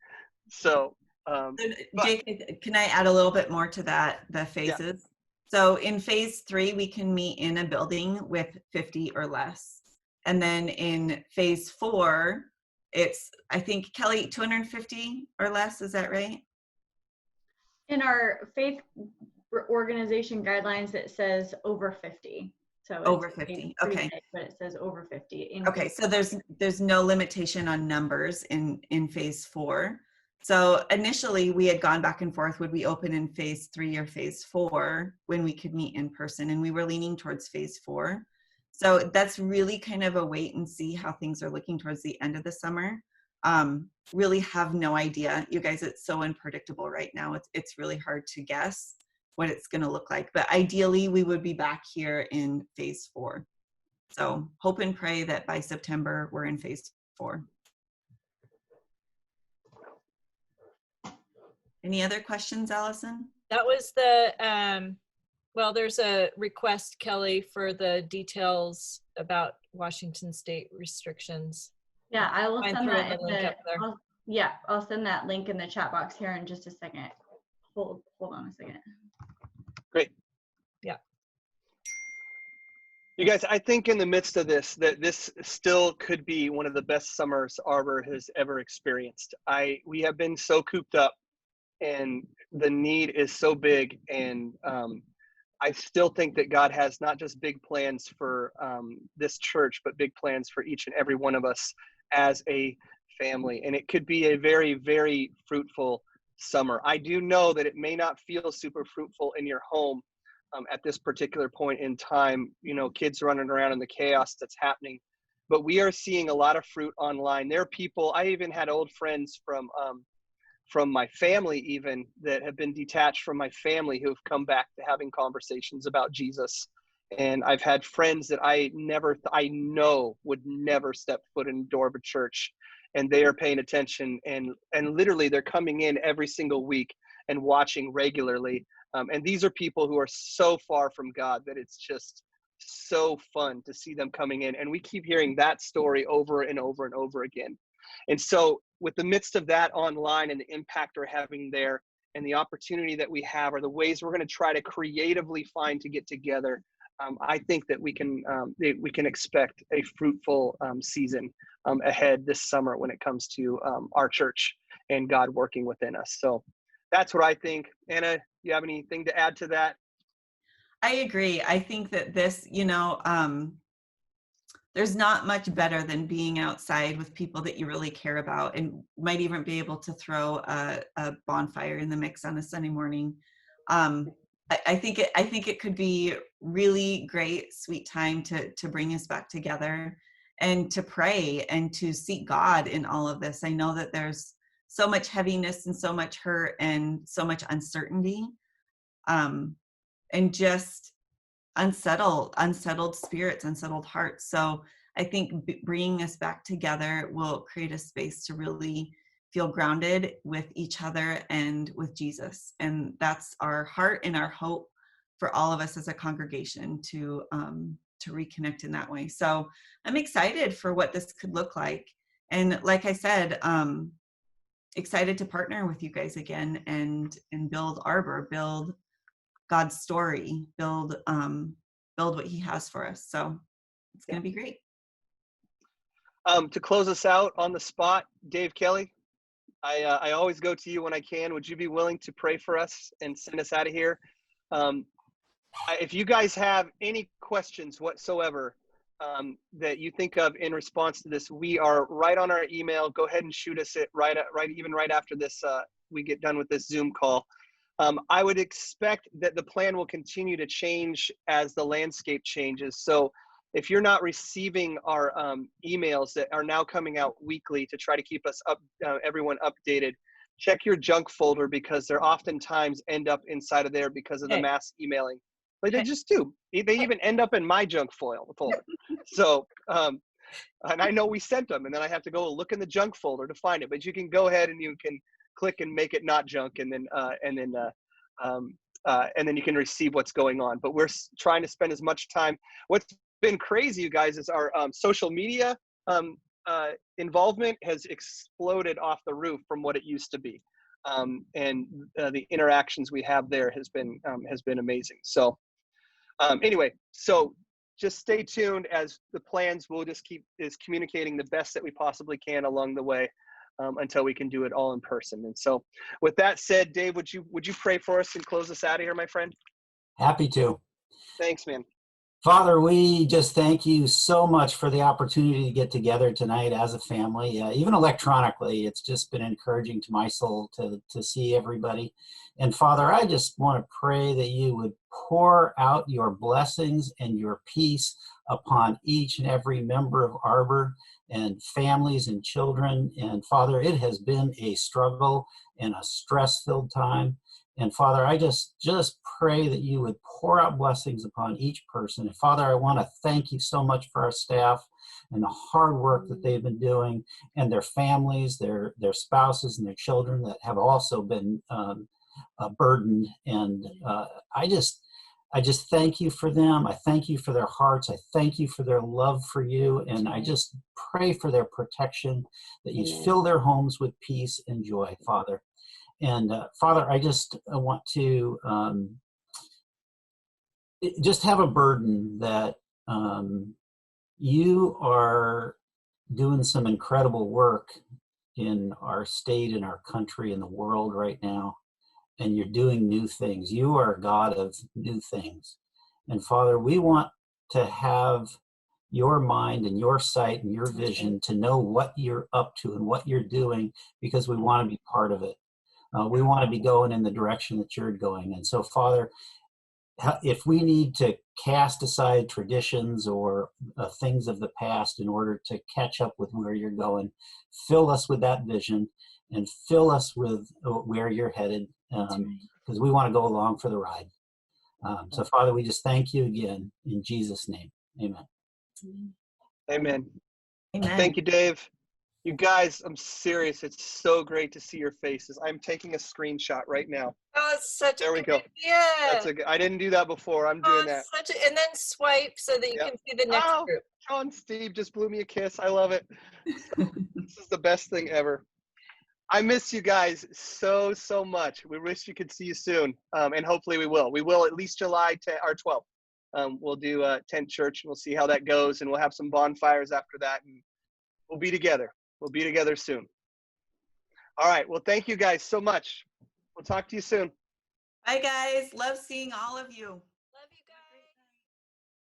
So But- Jake, can I add a little bit more to that, the phases? So in phase 3, we can meet in a building with 50 or less. And then in phase 4, it's, I think, Kelly, 250 or less, is that right? In our faith organization guidelines, it says over 50. So Over it's 50, pretty okay. big, but it says over 50. Okay, so there's no limitation on numbers in phase 4. So initially we had gone back and forth, would we open in phase 3 or phase 4 when we could meet in person, and we were leaning towards phase 4. So that's really kind of a wait and see how things are looking towards the end of the summer. Really have no idea, you guys. It's so unpredictable right now. It's really hard to guess what it's going to look like, but ideally we would be back here in phase 4. So hope and pray that by September we're in phase 4. Any other questions, Allison? That was the, well, there's a request, Kelly, for the details about Washington State restrictions. Yeah, I will Mind send throwing that the link up there. I'll send that link in the chat box here in just a second. Hold on a second. Great. Yeah. You guys, I think in the midst of this, that this still could be one of the best summers Arbor has ever experienced. We have been so cooped up, and the need is so big, and I still think that God has not just big plans for this church, but big plans for each and every one of us as a family. And it could be a very, very fruitful summer. I do know that it may not feel super fruitful in your home at this particular point in time, kids running around in the chaos that's happening. But we are seeing a lot of fruit online. There are people, I even had old friends from my family even that have been detached from my family who have come back to having conversations about Jesus. And I've had friends that I know would never step foot in the door of a church, and they are paying attention, and literally they're coming in every single week and watching regularly. And these are people who are so far from God that it's just so fun to see them coming in. And we keep hearing that story over and over and over again. And so with the midst of that online and the impact we're having there and the opportunity that we have, or the ways we're going to try to creatively find to get together, I think that we can expect a fruitful season ahead this summer when it comes to our church and God working within us. So that's what I think. Anna, you have anything to add to that? I agree. I think that this, there's not much better than being outside with people that you really care about, and might even be able to throw a bonfire in the mix on a Sunday morning. I think it could be really great, sweet time to bring us back together and to pray and to seek God in all of this. I know that there's so much heaviness and so much hurt and so much uncertainty, and just unsettled spirits, unsettled hearts. So I think bringing us back together will create a space to really feel grounded with each other and with Jesus. And that's our heart and our hope for all of us as a congregation to reconnect in that way. So I'm excited for what this could look like. And like I said, excited to partner with you guys again and build Arbor, build God's story, build what he has for us. So it's going to be great. To close us out on the spot, Dave Kelly, I always go to you when I can. Would you be willing to pray for us and send us out of here? If you guys have any questions whatsoever that you think of in response to this, we are right on our email. Go ahead and shoot us it right after this. We get done with this Zoom call. I would expect that the plan will continue to change as the landscape changes. So if you're not receiving our emails that are now coming out weekly to try to keep us everyone updated, check your junk folder, because they're oftentimes end up inside of there because of the mass emailing. But they just do. They even end up in my junk folder. So, and I know we sent them, and then I have to go look in the junk folder to find it. But you can go ahead and you can click and make it not junk, and then you can receive what's going on. But we're trying to spend as much time. What's been crazy, you guys, is our social media involvement has exploded off the roof from what it used to be. and the interactions we have there has been amazing. So anyway, so just stay tuned as the plans will just keep communicating the best that we possibly can along the way until we can do it all in person. And so with that said, Dave, would you pray for us and close us out of here, my friend? Happy to. Thanks, man. Father, we just thank you so much for the opportunity to get together tonight as a family, even electronically. It's just been encouraging to my soul to see everybody. And Father, I just want to pray that you would pour out your blessings and your peace upon each and every member of Arbor and families and children. And Father, it has been a struggle and a stress-filled time. And Father, I just pray that you would pour out blessings upon each person. And Father, I want to thank you so much for our staff and the hard work that they've been doing, and their families, their spouses, and their children that have also been burdened. And I just thank you for them. I thank you for their hearts. I thank you for their love for you. And I just pray for their protection, that you fill their homes with peace and joy, Father. And Father, I just want to just have a burden that you are doing some incredible work in our state, in our country, in the world right now. And you're doing new things. You are a God of new things. And Father, we want to have your mind and your sight and your vision to know what you're up to and what you're doing, because we want to be part of it. We want to be going in the direction that you're going. And so, Father, if we need to cast aside traditions or things of the past in order to catch up with where you're going, fill us with that vision and fill us with where you're headed, because we want to go along for the ride. So, Father, we just thank you again in Jesus' name. Amen. Amen. Amen. Thank you, Dave. You guys, I'm serious. It's so great to see your faces. I'm taking a screenshot right now. Oh, it's such There a we good go. idea. I didn't do that before. I'm doing that. And then swipe so that you Yep. can see the next Oh, group. John Steve just blew me a kiss. I love it. This is the best thing ever. I miss you guys so much. We wish you could see you soon, and hopefully we will. We will at least July 10 or 12th. We'll do tent church, and we'll see how that goes, and we'll have some bonfires after that, and we'll be together. We'll be together soon. All right. Well, thank you guys so much. We'll talk to you soon. Bye, guys. Love seeing all of you.